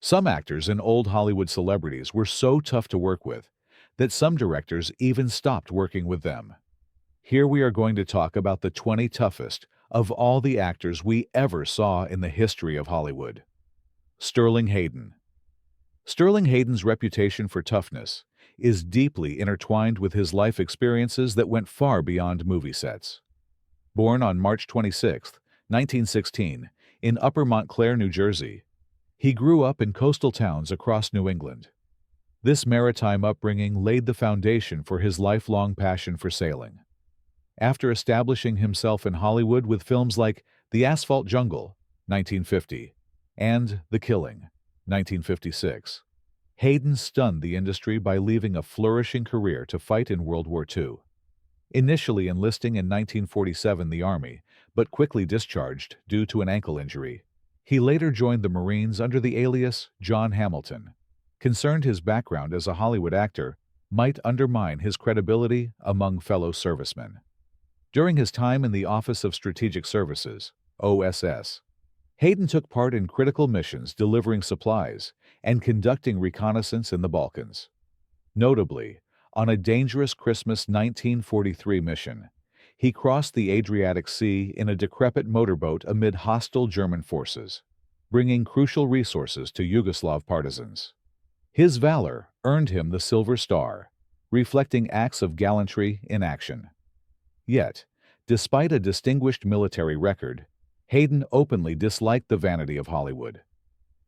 Some actors and old Hollywood celebrities were so tough to work with that some directors even stopped working with them. Here we are going to talk about the 20 toughest of all the actors we ever saw in the history of Hollywood. Sterling Hayden. Sterling Hayden's reputation for toughness is deeply intertwined with his life experiences that went far beyond movie sets. Born on March 26, 1916, in Upper Montclair, New Jersey, he grew up in coastal towns across New England. This maritime upbringing laid the foundation for his lifelong passion for sailing. After establishing himself in Hollywood with films like The Asphalt Jungle, 1950, and The Killing, 1956, Hayden stunned the industry by leaving a flourishing career to fight in World War II. Initially enlisting in 1947 the Army, but quickly discharged due to an ankle injury, he later joined the Marines under the alias John Hamilton. Concerned his background as a Hollywood actor might undermine his credibility among fellow servicemen. During his time in the Office of Strategic Services, OSS, Hayden took part in critical missions delivering supplies and conducting reconnaissance in the Balkans. Notably, on a dangerous Christmas 1943 mission, he crossed the Adriatic Sea in a decrepit motorboat amid hostile German forces, bringing crucial resources to Yugoslav partisans. His valor earned him the Silver Star, reflecting acts of gallantry in action. Yet, despite a distinguished military record, Hayden openly disliked the vanity of Hollywood.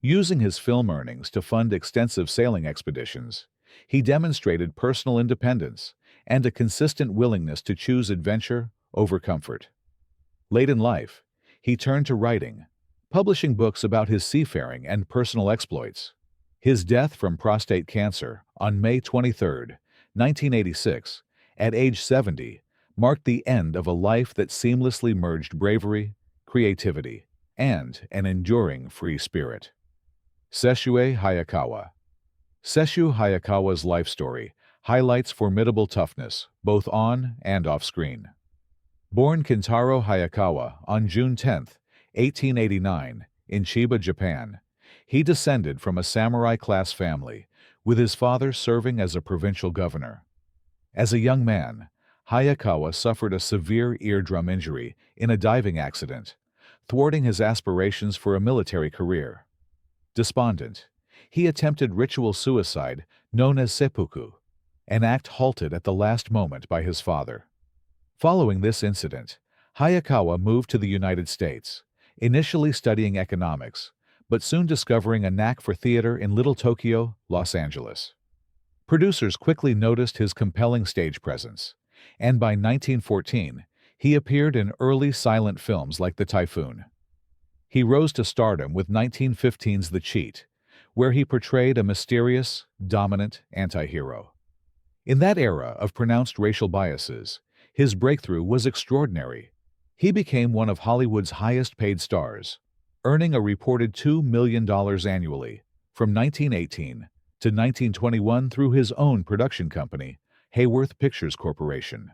Using his film earnings to fund extensive sailing expeditions, he demonstrated personal independence and a consistent willingness to choose adventure over comfort. Late in life, he turned to writing, publishing books about his seafaring and personal exploits. His death from prostate cancer on May 23, 1986, at age 70, marked the end of a life that seamlessly merged bravery, creativity, and an enduring free spirit. Sessue Hayakawa. Sessue Hayakawa's life story highlights formidable toughness, both on and off screen. Born Kintaro Hayakawa on June 10, 1889, in Chiba, Japan, he descended from a samurai-class family, with his father serving as a provincial governor. As a young man, Hayakawa suffered a severe eardrum injury in a diving accident, thwarting his aspirations for a military career. Despondent, he attempted ritual suicide known as seppuku, an act halted at the last moment by his father. Following this incident, Hayakawa moved to the United States, initially studying economics, but soon discovering a knack for theater in Little Tokyo, Los Angeles. Producers quickly noticed his compelling stage presence, and by 1914, he appeared in early silent films like The Typhoon. He rose to stardom with 1915's The Cheat, where he portrayed a mysterious, dominant anti-hero. In that era of pronounced racial biases, his breakthrough was extraordinary. He became one of Hollywood's highest-paid stars, earning a reported $2 million annually from 1918 to 1921 through his own production company, Hayworth Pictures Corporation.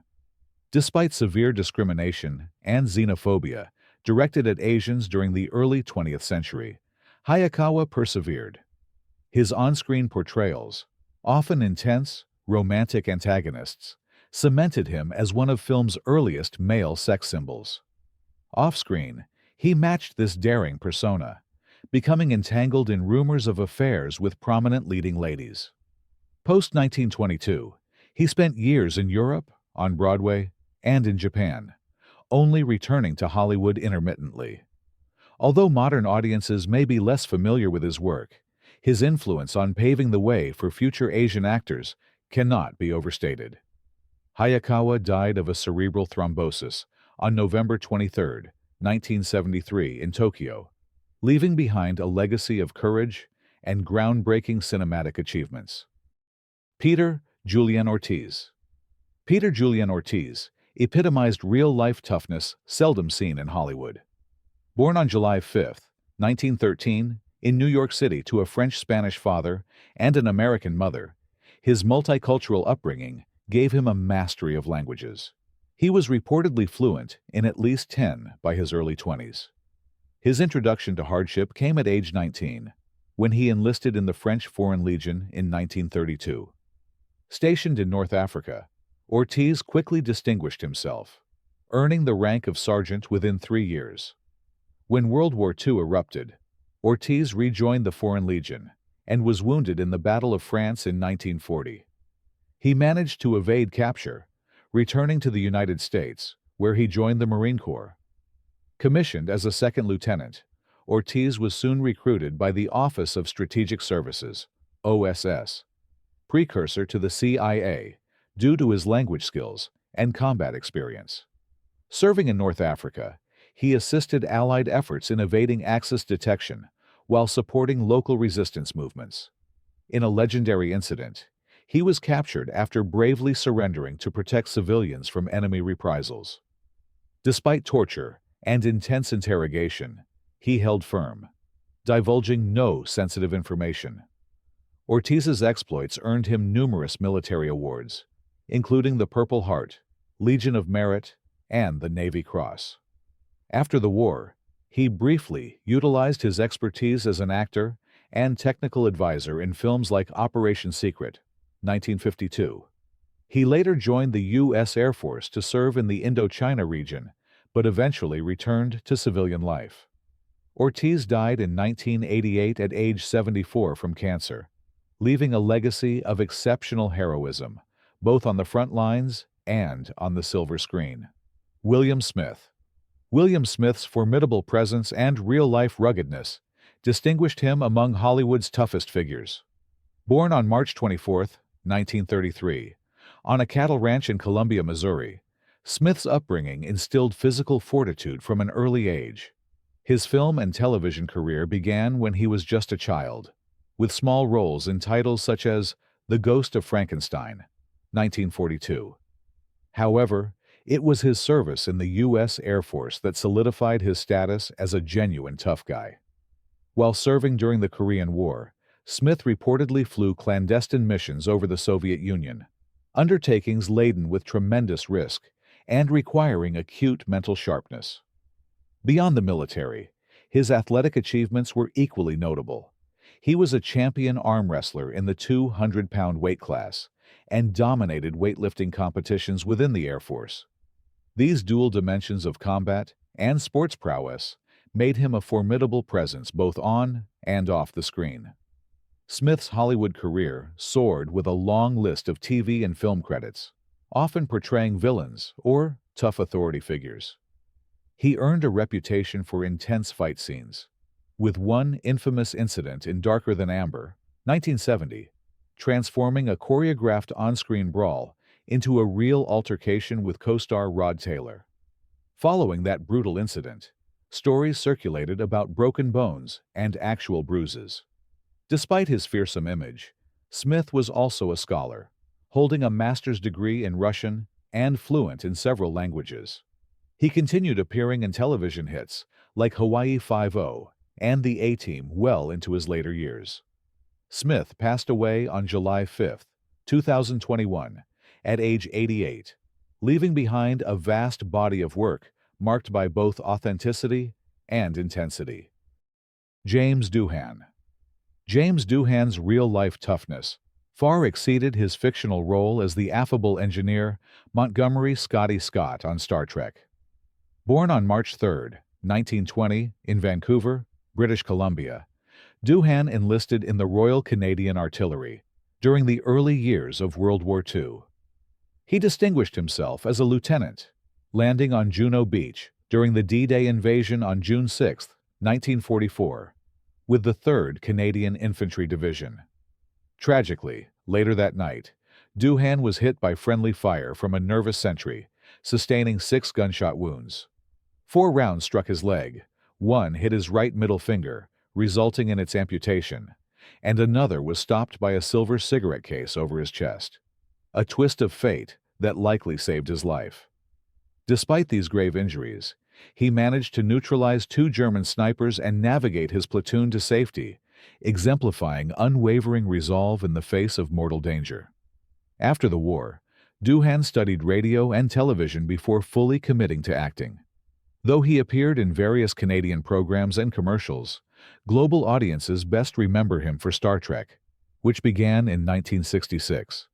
Despite severe discrimination and xenophobia directed at Asians during the early 20th century, Hayakawa persevered. His on-screen portrayals, often intense, romantic antagonists, cemented him as one of film's earliest male sex symbols. Off-screen, he matched this daring persona, becoming entangled in rumors of affairs with prominent leading ladies. Post-1922, he spent years in Europe, on Broadway, and in Japan, only returning to Hollywood intermittently. Although modern audiences may be less familiar with his work, his influence on paving the way for future Asian actors cannot be overstated. Hayakawa died of a cerebral thrombosis on November 23, 1973, in Tokyo, leaving behind a legacy of courage and groundbreaking cinematic achievements. Peter Julian Ortiz. Peter Julian Ortiz epitomized real-life toughness seldom seen in Hollywood. Born on July 5, 1913, in New York City to a French-Spanish father and an American mother, his multicultural upbringing gave him a mastery of languages. He was reportedly fluent in at least 10 by his early 20s. His introduction to hardship came at age 19. when he enlisted in the French Foreign Legion in 1932. Stationed in North Africa, Ortiz quickly distinguished himself, earning the rank of sergeant within 3 years. When World War II erupted, Ortiz rejoined the Foreign Legion and was wounded in the Battle of France in 1940. He managed to evade capture, returning to the United States, where he joined the Marine Corps. Commissioned as a second lieutenant, Ortiz was soon recruited by the Office of Strategic Services, OSS, precursor to the CIA, due to his language skills and combat experience. Serving in North Africa, he assisted Allied efforts in evading Axis detection while supporting local resistance movements. In a legendary incident, he was captured after bravely surrendering to protect civilians from enemy reprisals. Despite torture and intense interrogation, he held firm, divulging no sensitive information. Ortiz's exploits earned him numerous military awards, including the Purple Heart, Legion of Merit, and the Navy Cross. After the war, he briefly utilized his expertise as an actor and technical advisor in films like Operation Secret, 1952. He later joined the U.S. Air Force to serve in the Indochina region, but eventually returned to civilian life. Ortiz died in 1988 at age 74 from cancer, leaving a legacy of exceptional heroism, both on the front lines and on the silver screen. William Smith. William Smith's formidable presence and real-life ruggedness distinguished him among Hollywood's toughest figures. Born on March 24, 1933, on a cattle ranch in Columbia, Missouri, Smith's upbringing instilled physical fortitude from an early age. His film and television career began when he was just a child, with small roles in titles such as The Ghost of Frankenstein, 1942. However, it was his service in the U.S. Air Force that solidified his status as a genuine tough guy. While serving during the Korean War, Smith reportedly flew clandestine missions over the Soviet Union, undertakings laden with tremendous risk and requiring acute mental sharpness. Beyond the military, his athletic achievements were equally notable. He was a champion arm wrestler in the 200-pound weight class and dominated weightlifting competitions within the Air Force. These dual dimensions of combat and sports prowess made him a formidable presence both on and off the screen. Smith's Hollywood career soared with a long list of TV and film credits, often portraying villains or tough authority figures. He earned a reputation for intense fight scenes, with one infamous incident in Darker Than Amber, 1970, transforming a choreographed on-screen brawl into a real altercation with co-star Rod Taylor. Following that brutal incident, stories circulated about broken bones and actual bruises. Despite his fearsome image, Smith was also a scholar, holding a master's degree in Russian and fluent in several languages. He continued appearing in television hits like Hawaii Five-0 and The A-Team well into his later years. Smith passed away on July 5, 2021, at age 88, leaving behind a vast body of work marked by both authenticity and intensity. James Doohan. James Doohan's real-life toughness far exceeded his fictional role as the affable engineer Montgomery Scotty Scott on Star Trek. Born on March 3, 1920, in Vancouver, British Columbia, Doohan enlisted in the Royal Canadian Artillery during the early years of World War II. He distinguished himself as a lieutenant, landing on Juno Beach during the D-Day invasion on June 6, 1944, with the 3rd Canadian Infantry Division. Tragically, later that night, Doohan was hit by friendly fire from a nervous sentry, sustaining 6 gunshot wounds. 4 rounds struck his leg, 1 hit his right middle finger, resulting in its amputation, and another was stopped by a silver cigarette case over his chest. A twist of fate that likely saved his life. Despite these grave injuries, he managed to neutralize 2 German snipers and navigate his platoon to safety, exemplifying unwavering resolve in the face of mortal danger. After the war, Doohan studied radio and television before fully committing to acting. Though he appeared in various Canadian programs and commercials, global audiences best remember him for Star Trek, which began in 1966.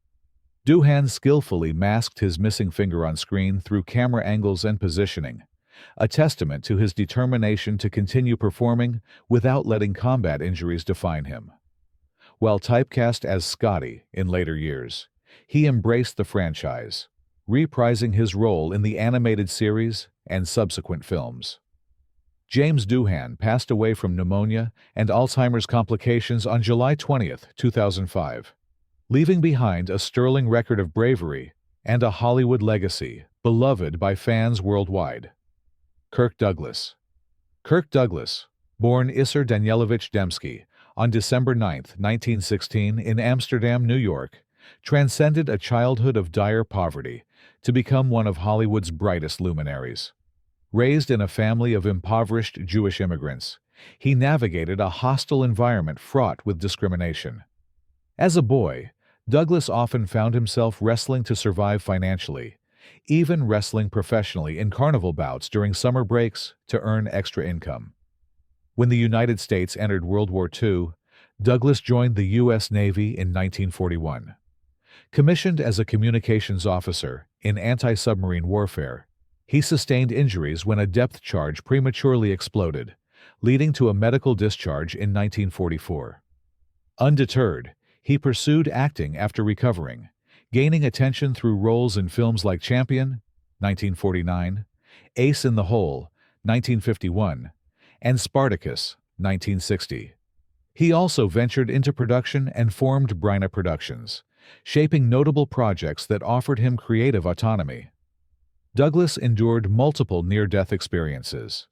Doohan skillfully masked his missing finger on screen through camera angles and positioning, a testament to his determination to continue performing without letting combat injuries define him. While typecast as Scotty in later years, he embraced the franchise, reprising his role in the animated series and subsequent films. James Doohan passed away from pneumonia and Alzheimer's complications on July 20, 2005, leaving behind a sterling record of bravery and a Hollywood legacy beloved by fans worldwide. Kirk Douglas. Kirk Douglas, born Isser Danielowicz Dembski on December 9, 1916 in Amsterdam, New York, transcended a childhood of dire poverty to become one of Hollywood's brightest luminaries. Raised in a family of impoverished Jewish immigrants, he navigated a hostile environment fraught with discrimination. As a boy, Douglas often found himself wrestling to survive financially, even wrestling professionally in carnival bouts during summer breaks to earn extra income. When the United States entered World War II, Douglas joined the U.S. Navy in 1941. Commissioned as a communications officer in anti-submarine warfare, he sustained injuries when a depth charge prematurely exploded, leading to a medical discharge in 1944. Undeterred, he pursued acting after recovering, gaining attention through roles in films like Champion, 1949, Ace in the Hole, 1951, and Spartacus, 1960. He also ventured into production and formed Bryna Productions, shaping notable projects that offered him creative autonomy. Douglas endured multiple near-death experiences.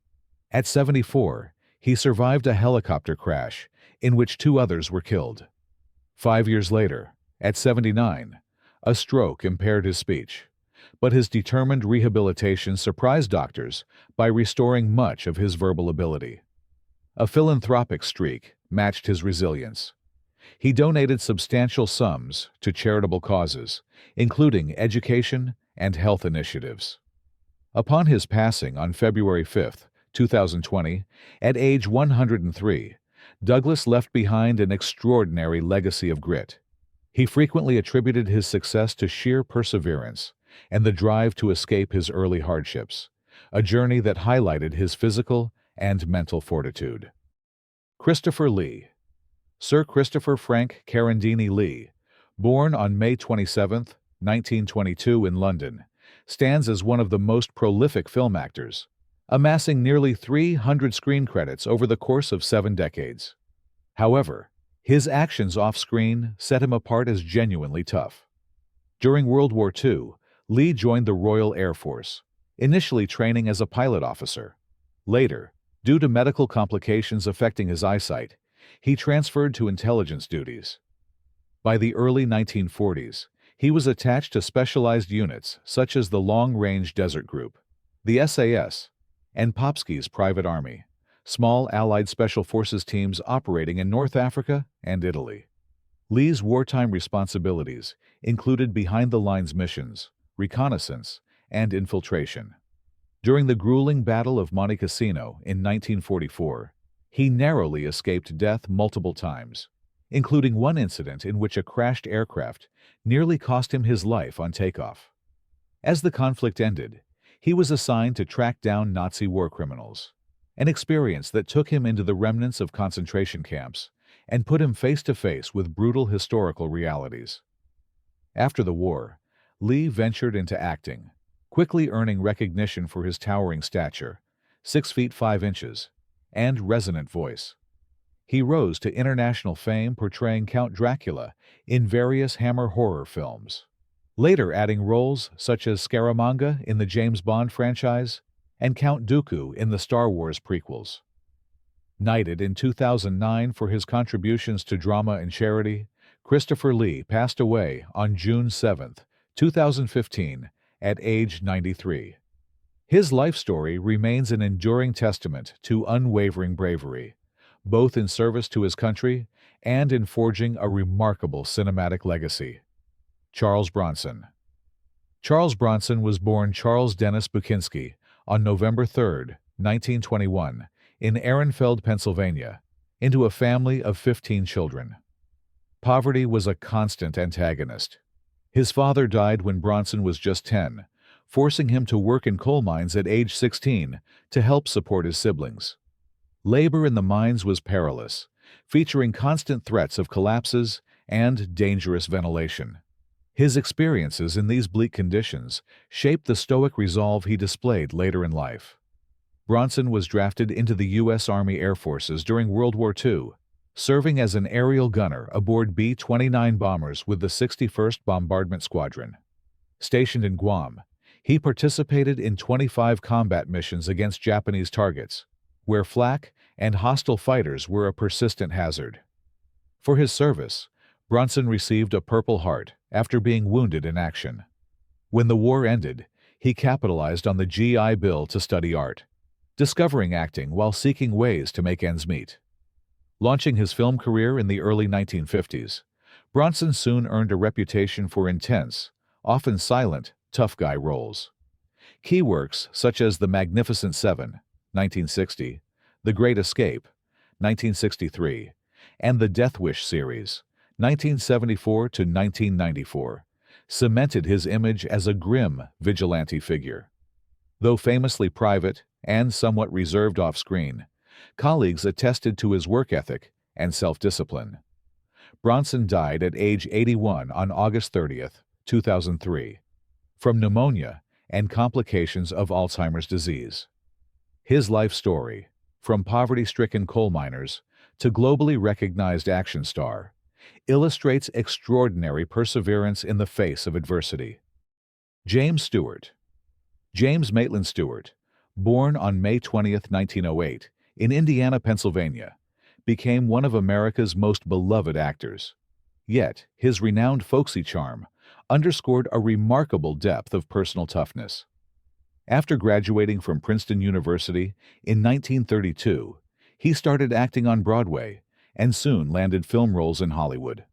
At 74, he survived a helicopter crash in which 2 others were killed. 5 years later, at 79, a stroke impaired his speech, but his determined rehabilitation surprised doctors by restoring much of his verbal ability. A philanthropic streak matched his resilience. He donated substantial sums to charitable causes, including education and health initiatives. Upon his passing on February 5, 2020, at age 103, Douglas left behind an extraordinary legacy of grit. He frequently attributed his success to sheer perseverance and the drive to escape his early hardships, a journey that highlighted his physical and mental fortitude. Christopher Lee. Sir Christopher Frank Carandini Lee, born on May 27, 1922 in London, stands as one of the most prolific film actors, amassing nearly 300 screen credits over the course of 7 decades. However, his actions off-screen set him apart as genuinely tough. During World War II, Lee joined the Royal Air Force, initially training as a pilot officer. Later, due to medical complications affecting his eyesight, he transferred to intelligence duties. By the early 1940s, he was attached to specialized units such as the Long Range Desert Group, the SAS, and Popsky's Private Army, small Allied Special Forces teams operating in North Africa and Italy. Lee's wartime responsibilities included behind-the-lines missions, reconnaissance, and infiltration. During the grueling Battle of Monte Cassino in 1944, he narrowly escaped death multiple times, including one incident in which a crashed aircraft nearly cost him his life on takeoff. As the conflict ended, he was assigned to track down Nazi war criminals, an experience that took him into the remnants of concentration camps and put him face-to-face with brutal historical realities. After the war, Lee ventured into acting, quickly earning recognition for his towering stature, 6 feet 5 inches, and resonant voice. He rose to international fame portraying Count Dracula in various Hammer horror films, later adding roles such as Scaramanga in the James Bond franchise and Count Dooku in the Star Wars prequels. Knighted in 2009 for his contributions to drama and charity, Christopher Lee passed away on June 7, 2015, at age 93. His life story remains an enduring testament to unwavering bravery, both in service to his country and in forging a remarkable cinematic legacy. Charles Bronson. Charles Bronson was born Charles Dennis Bukinski on November 3, 1921, in Ehrenfeld, Pennsylvania, into a family of 15 children. Poverty was a constant antagonist. His father died when Bronson was just 10, forcing him to work in coal mines at age 16 to help support his siblings. Labor in the mines was perilous, featuring constant threats of collapses and dangerous ventilation. His experiences in these bleak conditions shaped the stoic resolve he displayed later in life. Bronson was drafted into the U.S. Army Air Forces during World War II, serving as an aerial gunner aboard B-29 bombers with the 61st Bombardment Squadron. Stationed in Guam, he participated in 25 combat missions against Japanese targets, where flak and hostile fighters were a persistent hazard. For his service, Bronson received a Purple Heart after being wounded in action. When the war ended, he capitalized on the GI Bill to study art, discovering acting while seeking ways to make ends meet. Launching his film career in the early 1950s, Bronson soon earned a reputation for intense, often silent, tough guy roles. Key works such as The Magnificent Seven, 1960, The Great Escape, 1963, and the Death Wish series, 1974 to 1994, cemented his image as a grim vigilante figure. Though famously private and somewhat reserved off-screen, colleagues attested to his work ethic and self-discipline. Bronson died at age 81 on August 30, 2003, from pneumonia and complications of Alzheimer's disease. His life story, from poverty-stricken coal miners to globally recognized action star, illustrates extraordinary perseverance in the face of adversity. James Stewart. James Maitland Stewart, born on May 20, 1908, in Indiana, Pennsylvania, became one of America's most beloved actors. Yet, his renowned folksy charm underscored a remarkable depth of personal toughness. After graduating from Princeton University in 1932, he started acting on Broadway and soon landed film roles in Hollywood.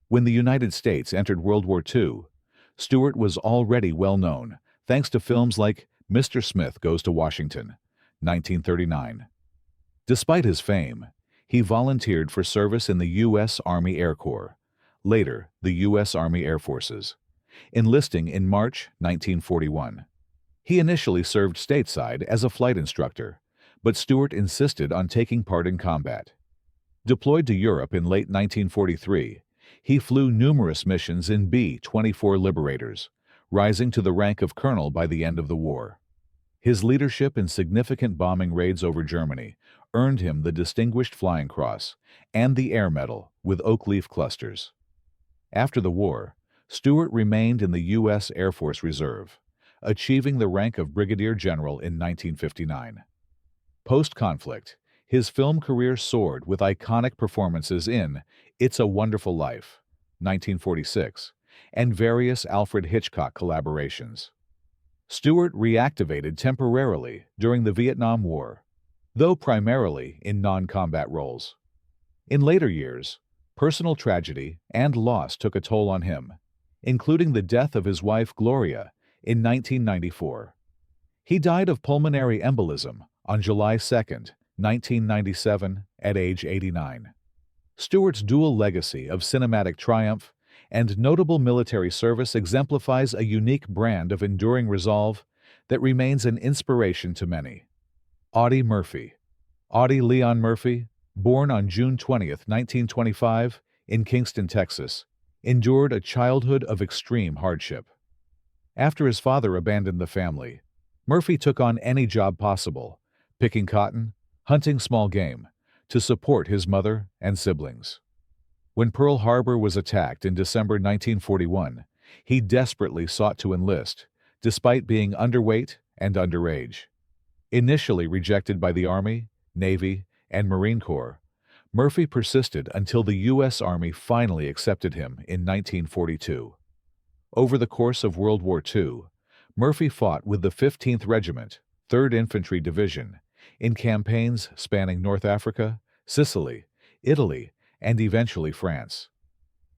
When the United States entered World War II, Stewart was already well known thanks to films like Mr. Smith Goes to Washington, 1939. Despite his fame, he volunteered for service in the U.S. Army Air Corps, later the U.S. Army Air Forces, enlisting in March 1941. He initially served stateside as a flight instructor, but Stewart insisted on taking part in combat. Deployed to Europe in late 1943, he flew numerous missions in B-24 Liberators, rising to the rank of colonel by the end of the war. His leadership in significant bombing raids over Germany earned him the Distinguished Flying Cross and the Air Medal with oak leaf clusters. After the war, Stewart remained in the U.S. Air Force Reserve, achieving the rank of Brigadier General in 1959. Post-conflict, his film career soared with iconic performances in It's a Wonderful Life, 1946, and various Alfred Hitchcock collaborations. Stewart reactivated temporarily during the Vietnam War, though primarily in non-combat roles. In later years, personal tragedy and loss took a toll on him, including the death of his wife Gloria in 1994. He died of pulmonary embolism on July 2, 1997, at age 89. Stewart's dual legacy of cinematic triumph and notable military service exemplifies a unique brand of enduring resolve that remains an inspiration to many. Audie Murphy. Audie Leon Murphy, born on June 20, 1925, in Kingston, Texas, endured a childhood of extreme hardship. After his father abandoned the family, Murphy took on any job possible, picking cotton, hunting small game, to support his mother and siblings. When Pearl Harbor was attacked in December 1941, he desperately sought to enlist, despite being underweight and underage. Initially rejected by the Army, Navy, and Marine Corps, Murphy persisted until the U.S. Army finally accepted him in 1942. Over the course of World War II, Murphy fought with the 15th Regiment, 3rd Infantry Division, in campaigns spanning North Africa, Sicily, Italy, and eventually France.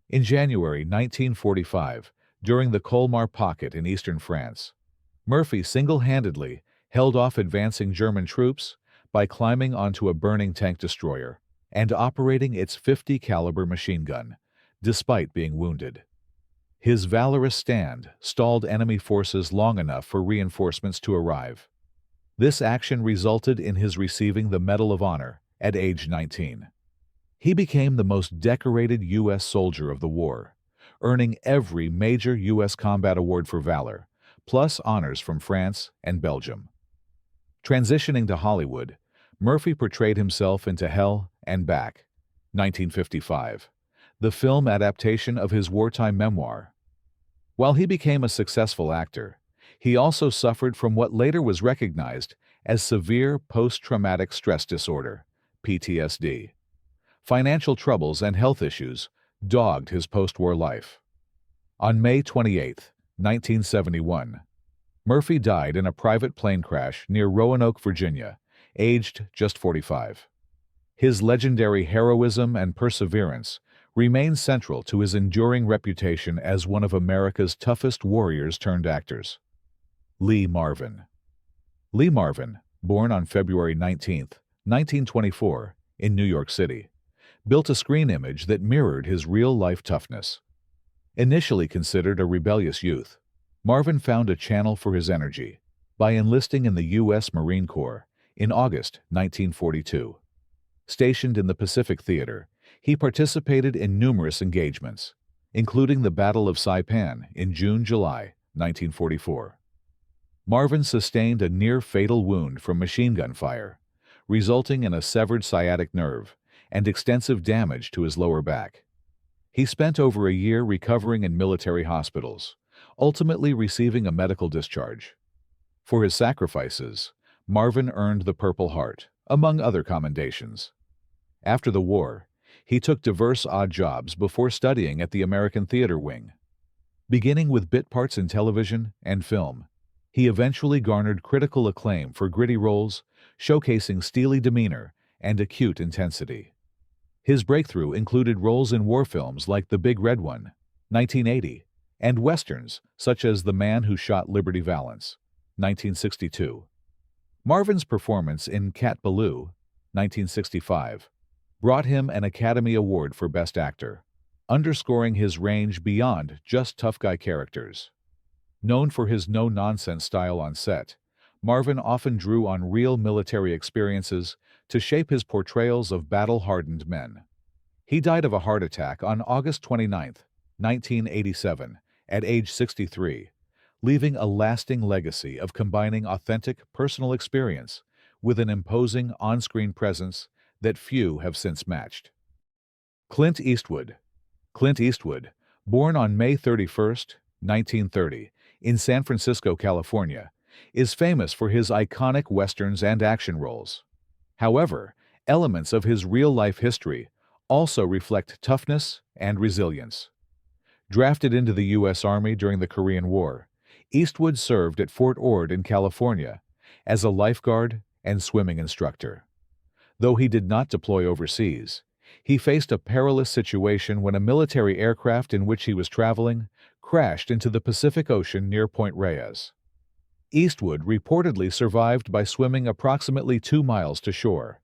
In January 1945, during the Colmar Pocket in eastern France, Murphy single-handedly held off advancing German troops by climbing onto a burning tank destroyer and operating its .50 caliber machine gun, despite being wounded. His valorous stand stalled enemy forces long enough for reinforcements to arrive. This action resulted in his receiving the Medal of Honor at age 19. He became the most decorated U.S. soldier of the war, earning every major U.S. combat award for valor, plus honors from France and Belgium. Transitioning to Hollywood, Murphy portrayed himself into Hell and Back, 1955, the film adaptation of his wartime memoir. While he became a successful actor, he also suffered from what later was recognized as severe post-traumatic stress disorder, PTSD. Financial troubles and health issues dogged his post-war life. On May 28, 1971, Murphy died in a private plane crash near Roanoke, Virginia, aged just 45. His legendary heroism and perseverance remain central to his enduring reputation as one of America's toughest warriors-turned-actors. Lee Marvin. Lee Marvin, born on February 19, 1924, in New York City, built a screen image that mirrored his real-life toughness. Initially considered a rebellious youth, Marvin found a channel for his energy by enlisting in the U.S. Marine Corps in August 1942. Stationed in the Pacific Theater, he participated in numerous engagements, including the Battle of Saipan in June-July 1944. Marvin sustained a near-fatal wound from machine gun fire, resulting in a severed sciatic nerve and extensive damage to his lower back. He spent over a year recovering in military hospitals, ultimately receiving a medical discharge. For his sacrifices, Marvin earned the Purple Heart, among other commendations. After the war, he took diverse odd jobs before studying at the American Theater Wing. Beginning with bit parts in television and film, he eventually garnered critical acclaim for gritty roles, showcasing steely demeanor and acute intensity. His breakthrough included roles in war films like The Big Red One, 1980, and westerns such as The Man Who Shot Liberty Valance, 1962. Marvin's performance in Cat Ballou, 1965, brought him an Academy Award for Best Actor, underscoring his range beyond just tough guy characters. Known for his no-nonsense style on set, Marvin often drew on real military experiences to shape his portrayals of battle-hardened men. He died of a heart attack on August 29, 1987, at age 63, leaving a lasting legacy of combining authentic personal experience with an imposing on-screen presence that few have since matched. Clint Eastwood. Clint Eastwood, born on May 31, 1930, in San Francisco, California, is famous for his iconic westerns and action roles. However, elements of his real-life history also reflect toughness and resilience. Drafted into the U.S. Army during the Korean War, Eastwood served at Fort Ord in California as a lifeguard and swimming instructor. Though he did not deploy overseas, he faced a perilous situation when a military aircraft in which he was traveling crashed into the Pacific Ocean near Point Reyes. Eastwood reportedly survived by swimming approximately 2 miles to shore,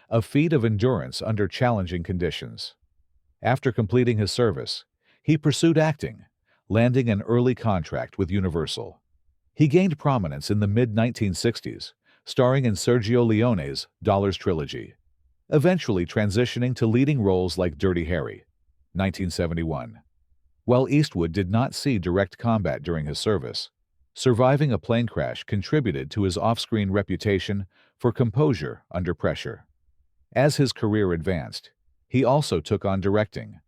a feat of endurance under challenging conditions. After completing his service, he pursued acting, landing an early contract with Universal. He gained prominence in the mid-1960s, starring in Sergio Leone's Dollars trilogy, eventually transitioning to leading roles like Dirty Harry, 1971. While Eastwood did not see direct combat during his service, surviving a plane crash contributed to his off-screen reputation for composure under pressure. As his career advanced, he also took on directing,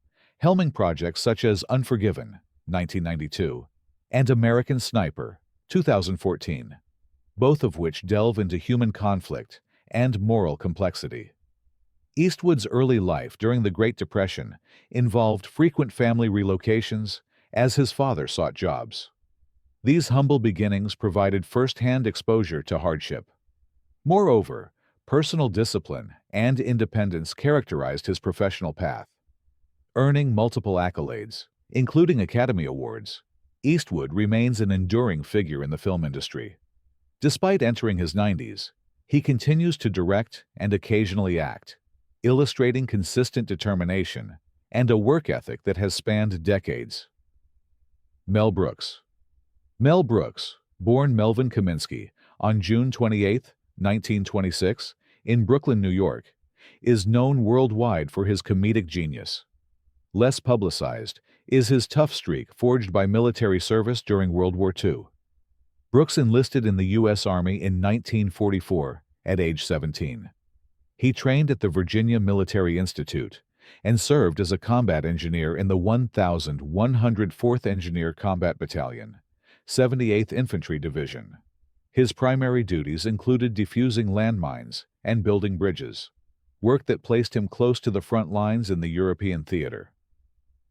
helming projects such as Unforgiven, 1992, and American Sniper, 2014, both of which delve into human conflict and moral complexity. Eastwood's early life during the Great Depression involved frequent family relocations as his father sought jobs. These humble beginnings provided first-hand exposure to hardship. Moreover, personal discipline and independence characterized his professional path. Earning multiple accolades, including Academy Awards, Eastwood remains an enduring figure in the film industry. Despite entering his 90s, he continues to direct and occasionally act, illustrating consistent determination and a work ethic that has spanned decades. Mel Brooks. Mel Brooks, born Melvin Kaminsky on June 28, 1926, in Brooklyn, New York, is known worldwide for his comedic genius. Less publicized is his tough streak forged by military service during World War II. Brooks enlisted in the U.S. Army in 1944 at age 17. He trained at the Virginia Military Institute and served as a combat engineer in the 1,104th Engineer Combat Battalion, 78th Infantry Division. His primary duties included defusing landmines and building bridges, work that placed him close to the front lines in the European theater.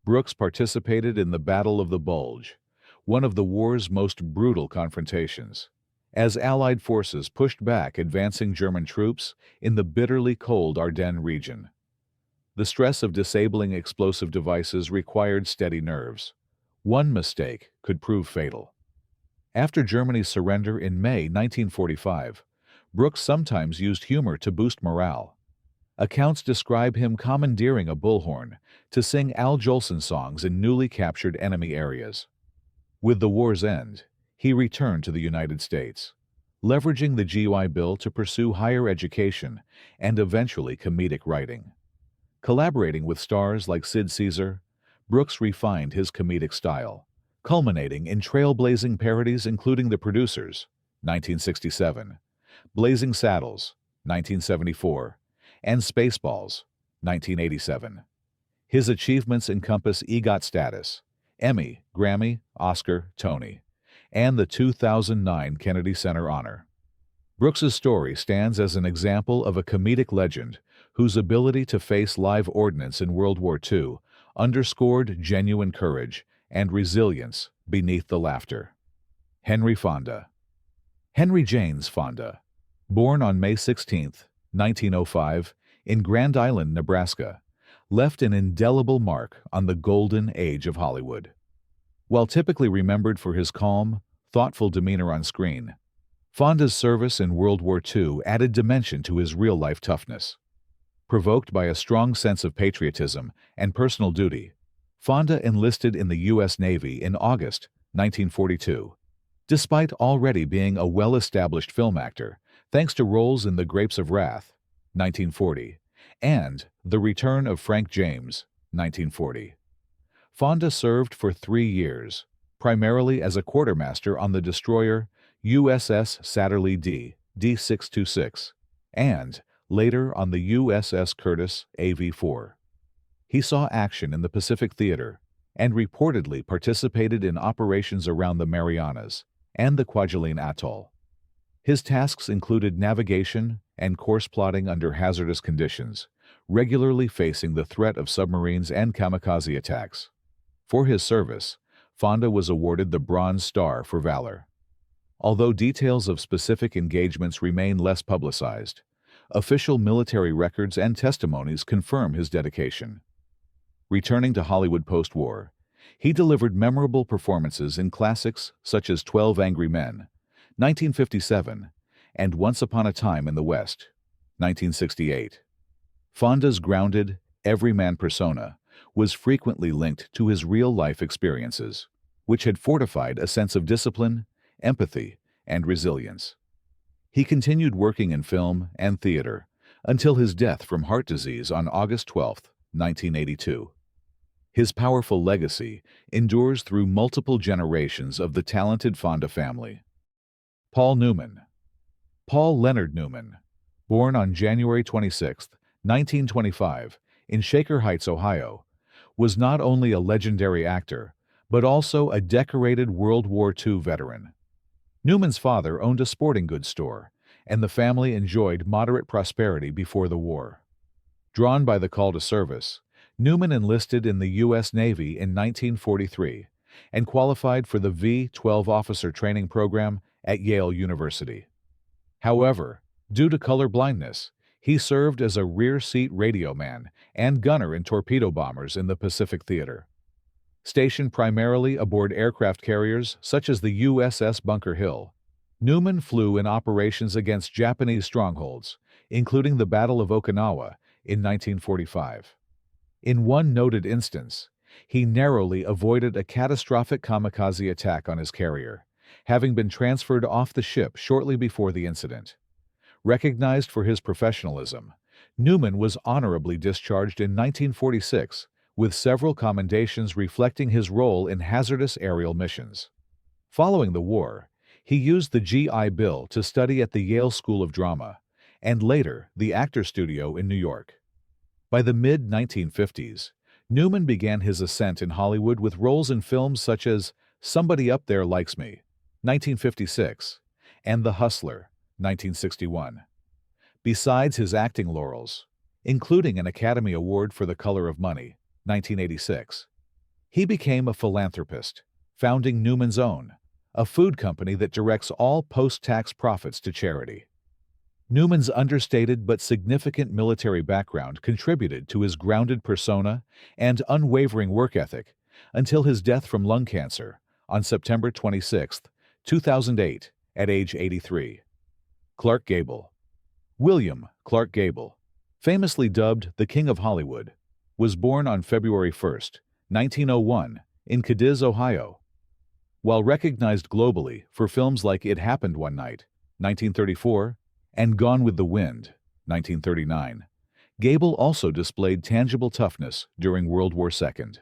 Brooks participated in the Battle of the Bulge, one of the war's most brutal confrontations, as Allied forces pushed back advancing German troops in the bitterly cold Ardennes region. The stress of disabling explosive devices required steady nerves. One mistake could prove fatal. After Germany's surrender in May 1945, Brooks sometimes used humor to boost morale. Accounts describe him commandeering a bullhorn to sing Al Jolson songs in newly captured enemy areas. With the war's end, he returned to the United States, leveraging the GI Bill to pursue higher education and eventually comedic writing. Collaborating with stars like Sid Caesar, Brooks refined his comedic style, culminating in trailblazing parodies including The Producers, 1967, Blazing Saddles, 1974, and Spaceballs, 1987. His achievements encompass EGOT status, Emmy, Grammy, Oscar, Tony, and the 2009 Kennedy Center honor. Brooks's story stands as an example of a comedic legend whose ability to face live ordnance in World War II underscored genuine courage and resilience beneath the laughter. Henry Fonda. Henry James Fonda, born on May 16, 1905, in Grand Island, Nebraska, left an indelible mark on the golden age of Hollywood. While typically remembered for his calm, thoughtful demeanor on screen, Fonda's service in World War II added dimension to his real-life toughness. Provoked by a strong sense of patriotism and personal duty, Fonda enlisted in the U.S. Navy in August 1942. Despite already being a well-established film actor, thanks to roles in The Grapes of Wrath, 1940, and The Return of Frank James, 1940. Fonda served for 3 years, primarily as a quartermaster on the destroyer USS Satterlee D-626, and later on the USS Curtis AV-4. He saw action in the Pacific Theater and reportedly participated in operations around the Marianas and the Kwajalein Atoll. His tasks included navigation and course plotting under hazardous conditions, regularly facing the threat of submarines and kamikaze attacks. For his service, Fonda was awarded the Bronze Star for Valor. Although details of specific engagements remain less publicized, official military records and testimonies confirm his dedication. Returning to Hollywood post-war, he delivered memorable performances in classics such as 12 Angry Men, 1957, and Once Upon a Time in the West, 1968. Fonda's grounded, everyman persona was frequently linked to his real-life experiences, which had fortified a sense of discipline, empathy, and resilience. He continued working in film and theater until his death from heart disease on August 12, 1982. His powerful legacy endures through multiple generations of the talented Fonda family. Paul Newman. Paul Leonard Newman, born on January 26, 1925, in Shaker Heights, Ohio, was not only a legendary actor, but also a decorated World War II veteran. Newman's father owned a sporting goods store, and the family enjoyed moderate prosperity before the war. Drawn by the call to service, Newman enlisted in the U.S. Navy in 1943 and qualified for the V-12 officer training program at Yale University. However, due to color blindness, he served as a rear-seat radio man and gunner in torpedo bombers in the Pacific Theater. Stationed primarily aboard aircraft carriers such as the USS Bunker Hill, Newman flew in operations against Japanese strongholds, including the Battle of Okinawa in 1945. In one noted instance, he narrowly avoided a catastrophic kamikaze attack on his carrier, having been transferred off the ship shortly before the incident. Recognized for his professionalism, Newman was honorably discharged in 1946, with several commendations reflecting his role in hazardous aerial missions. Following the war, he used the GI Bill to study at the Yale School of Drama, and later the Actor Studio in New York. By the mid-1950s, Newman began his ascent in Hollywood with roles in films such as Somebody Up There Likes Me, 1956, and The Hustler, 1961. Besides his acting laurels, including an Academy Award for The Color of Money, 1986, he became a philanthropist, founding Newman's Own, a food company that directs all post-tax profits to charity. Newman's understated but significant military background contributed to his grounded persona and unwavering work ethic until his death from lung cancer on September 26, 2008, at age 83. Clark Gable. William Clark Gable, famously dubbed the King of Hollywood, was born on February 1, 1901, in Cadiz, Ohio. While recognized globally for films like It Happened One Night, 1934, and Gone with the Wind, 1939, Gable also displayed tangible toughness during World War II.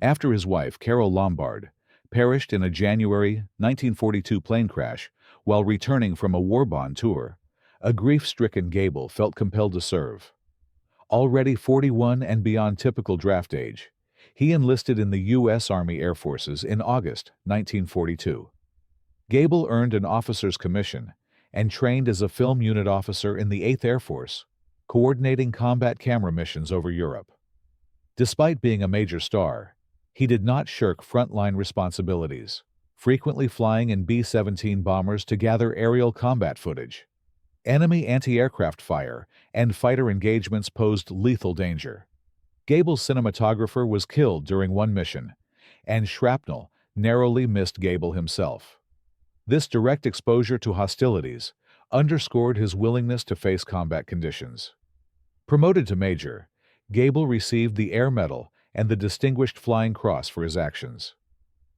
After his wife, Carol Lombard, perished in a January 1942 plane crash while returning from a war bond tour, a grief-stricken Gable felt compelled to serve. Already 41 and beyond typical draft age, he enlisted in the U.S. Army Air Forces in August 1942. Gable earned an officer's commission and trained as a film unit officer in the 8th Air Force, coordinating combat camera missions over Europe. Despite being a major star, he did not shirk frontline responsibilities, frequently flying in B-17 bombers to gather aerial combat footage. Enemy anti-aircraft fire and fighter engagements posed lethal danger. Gable's cinematographer was killed during one mission, and shrapnel narrowly missed Gable himself. This direct exposure to hostilities underscored his willingness to face combat conditions. Promoted to major, Gable received the Air Medal and the Distinguished Flying Cross for his actions.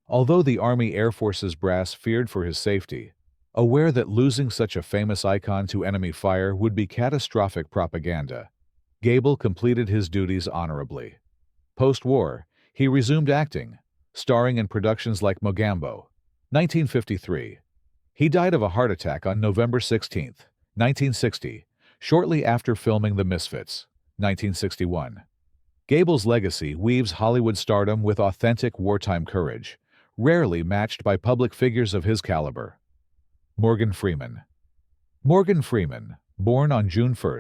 Although the Army Air Forces brass feared for his safety, aware that losing such a famous icon to enemy fire would be catastrophic propaganda, Gable completed his duties honorably. Post-war, he resumed acting, starring in productions like Mogambo, 1953. He died of a heart attack on November 16, 1960, shortly after filming The Misfits, 1961. Gable's legacy weaves Hollywood stardom with authentic wartime courage, rarely matched by public figures of his caliber. Morgan Freeman. Morgan Freeman, born on June 1,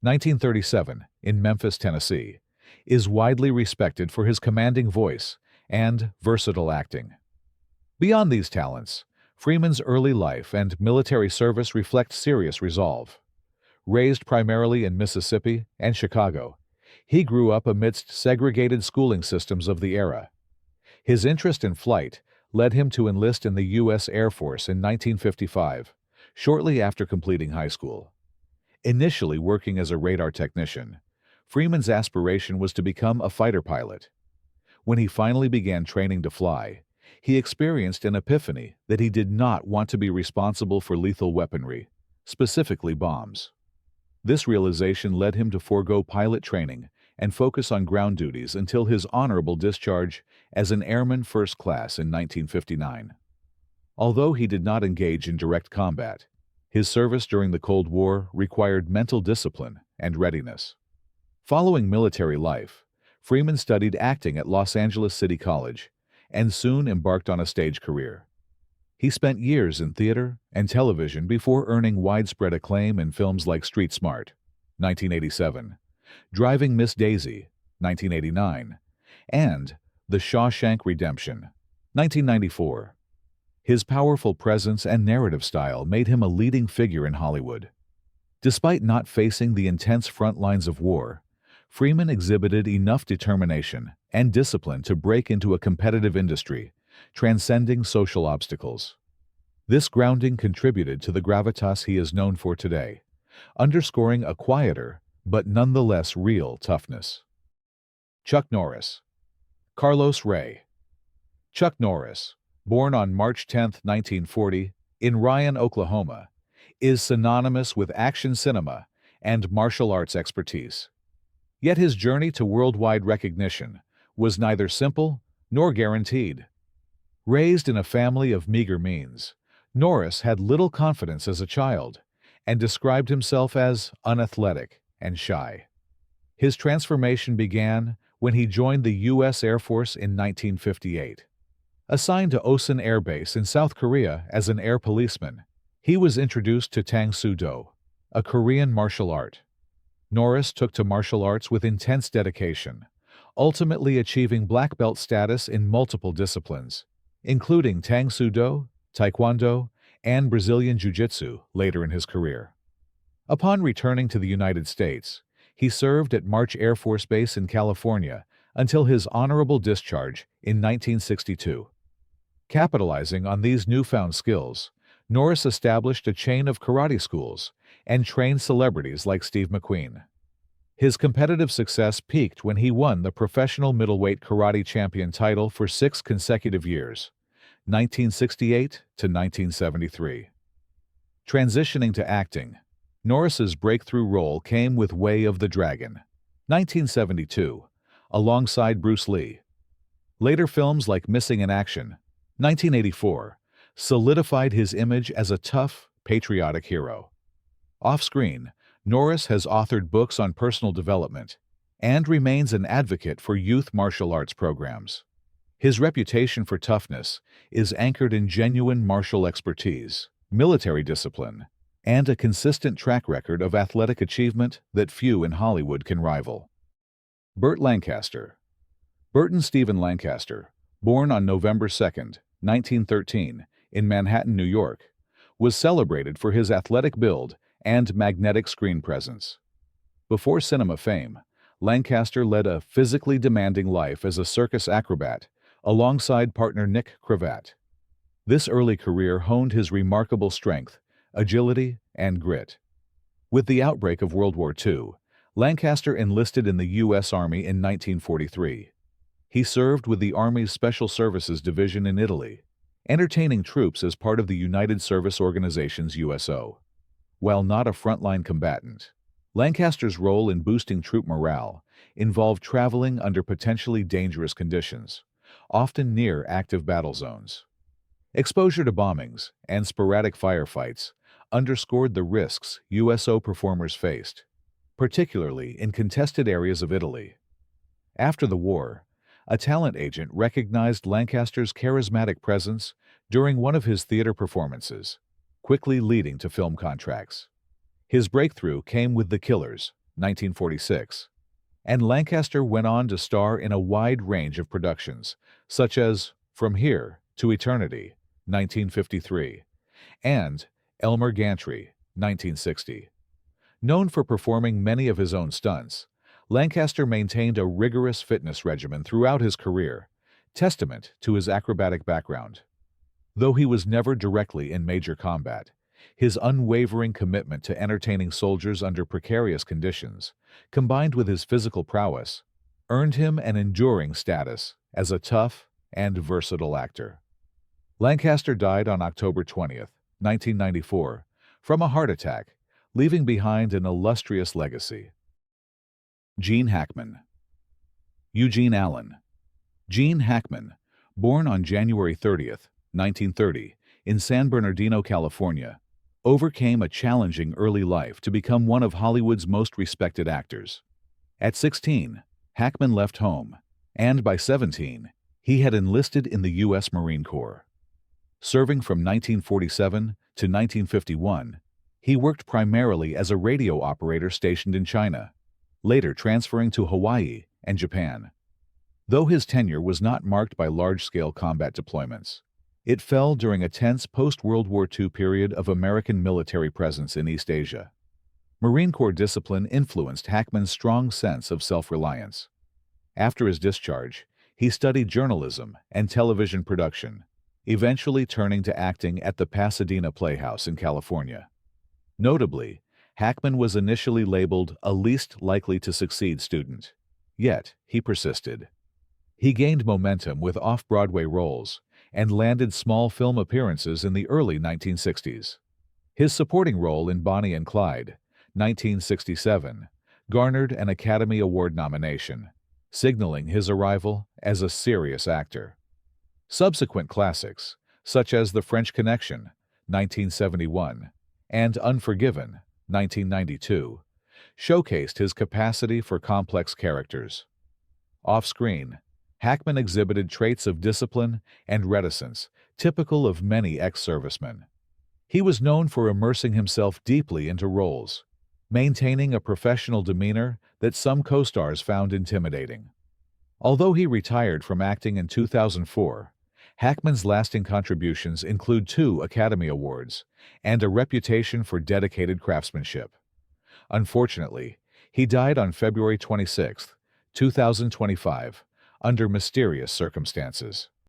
1937, in Memphis, Tennessee, is widely respected for his commanding voice and versatile acting. Beyond these talents, Freeman's early life and military service reflect serious resolve. Raised primarily in Mississippi and Chicago, he grew up amidst segregated schooling systems of the era. His interest in flight led him to enlist in the U.S. Air Force in 1955, shortly after completing high school. Initially working as a radar technician, Freeman's aspiration was to become a fighter pilot. When he finally began training to fly, he experienced an epiphany that he did not want to be responsible for lethal weaponry, specifically bombs. This realization led him to forego pilot training and focus on ground duties until his honorable discharge as an airman first class in 1959. Although he did not engage in direct combat, his service during the Cold War required mental discipline and readiness. Following military life, Freeman studied acting at Los Angeles City College and soon embarked on a stage career. He spent years in theater and television before earning widespread acclaim in films like Street Smart, 1987, Driving Miss Daisy, 1989, and The Shawshank Redemption, 1994. His powerful presence and narrative style made him a leading figure in Hollywood. Despite not facing the intense front lines of war, Freeman exhibited enough determination and discipline to break into a competitive industry, transcending social obstacles. This grounding contributed to the gravitas he is known for today, underscoring a quieter, but nonetheless real toughness. Chuck Norris. Carlos Ray. Chuck Norris, born on March 10, 1940, in Ryan, Oklahoma, is synonymous with action cinema and martial arts expertise. Yet his journey to worldwide recognition was neither simple nor guaranteed. Raised in a family of meager means, Norris had little confidence as a child and described himself as unathletic and shy. His transformation began when he joined the U.S. Air Force in 1958. Assigned to Osan Air Base in South Korea as an air policeman, he was introduced to Tang Soo Do, a Korean martial art. Norris took to martial arts with intense dedication, ultimately achieving black belt status in multiple disciplines, including Tang Soo Do, Taekwondo, and Brazilian Jiu-Jitsu later in his career. Upon returning to the United States, he served at March Air Force Base in California until his honorable discharge in 1962. Capitalizing on these newfound skills, Norris established a chain of karate schools and trained celebrities like Steve McQueen. His competitive success peaked when he won the professional middleweight karate champion title for 6 consecutive years, 1968 to 1973. Transitioning to acting, Norris's breakthrough role came with Way of the Dragon, 1972, alongside Bruce Lee. Later films like Missing in Action, 1984, solidified his image as a tough, patriotic hero. Off-screen, Norris has authored books on personal development and remains an advocate for youth martial arts programs. His reputation for toughness is anchored in genuine martial expertise, military discipline, and a consistent track record of athletic achievement that few in Hollywood can rival. Burt Lancaster. Burton Stephen Lancaster, born on November 2, 1913, in Manhattan, New York, was celebrated for his athletic build and magnetic screen presence. Before cinema fame, Lancaster led a physically demanding life as a circus acrobat, alongside partner Nick Cravat. This early career honed his remarkable strength, agility, and grit. With the outbreak of World War II, Lancaster enlisted in the U.S. Army in 1943. He served with the Army's Special Services Division in Italy, entertaining troops as part of the United Service Organization's USO. While not a frontline combatant, Lancaster's role in boosting troop morale involved traveling under potentially dangerous conditions, often near active battle zones. Exposure to bombings and sporadic firefights underscored the risks USO performers faced, particularly in contested areas of Italy. After the war, a talent agent recognized Lancaster's charismatic presence during one of his theater performances, quickly leading to film contracts. His breakthrough came with The Killers, 1946, and Lancaster went on to star in a wide range of productions, such as From Here to Eternity, 1953, and Elmer Gantry, 1960. Known for performing many of his own stunts, Lancaster maintained a rigorous fitness regimen throughout his career, testament to his acrobatic background. Though he was never directly in major combat, his unwavering commitment to entertaining soldiers under precarious conditions, combined with his physical prowess, earned him an enduring status as a tough and versatile actor. Lancaster died on October 20, 1994, from a heart attack, leaving behind an illustrious legacy. Gene Hackman. Eugene Allen. Gene Hackman, born on January 30, 1930, in San Bernardino, California, overcame a challenging early life to become one of Hollywood's most respected actors. At 16, Hackman left home, and by 17, he had enlisted in the U.S. Marine Corps. Serving from 1947 to 1951, he worked primarily as a radio operator stationed in China, later transferring to Hawaii and Japan. Though his tenure was not marked by large-scale combat deployments, it fell during a tense post-World War II period of American military presence in East Asia. Marine Corps discipline influenced Hackman's strong sense of self-reliance. After his discharge, he studied journalism and television production, eventually turning to acting at the Pasadena Playhouse in California. Notably, Hackman was initially labeled a least likely to succeed student. Yet, he persisted. He gained momentum with off-Broadway roles and landed small film appearances in the early 1960s. His supporting role in Bonnie and Clyde, 1967, garnered an Academy Award nomination, signaling his arrival as a serious actor. Subsequent classics, such as The French Connection, 1971, and Unforgiven, 1992, showcased his capacity for complex characters. Off-screen, Hackman exhibited traits of discipline and reticence typical of many ex-servicemen. He was known for immersing himself deeply into roles, maintaining a professional demeanor that some co-stars found intimidating. Although he retired from acting in 2004, Hackman's lasting contributions include 2 Academy Awards and a reputation for dedicated craftsmanship. Unfortunately, he died on February 26, 2025, under mysterious circumstances.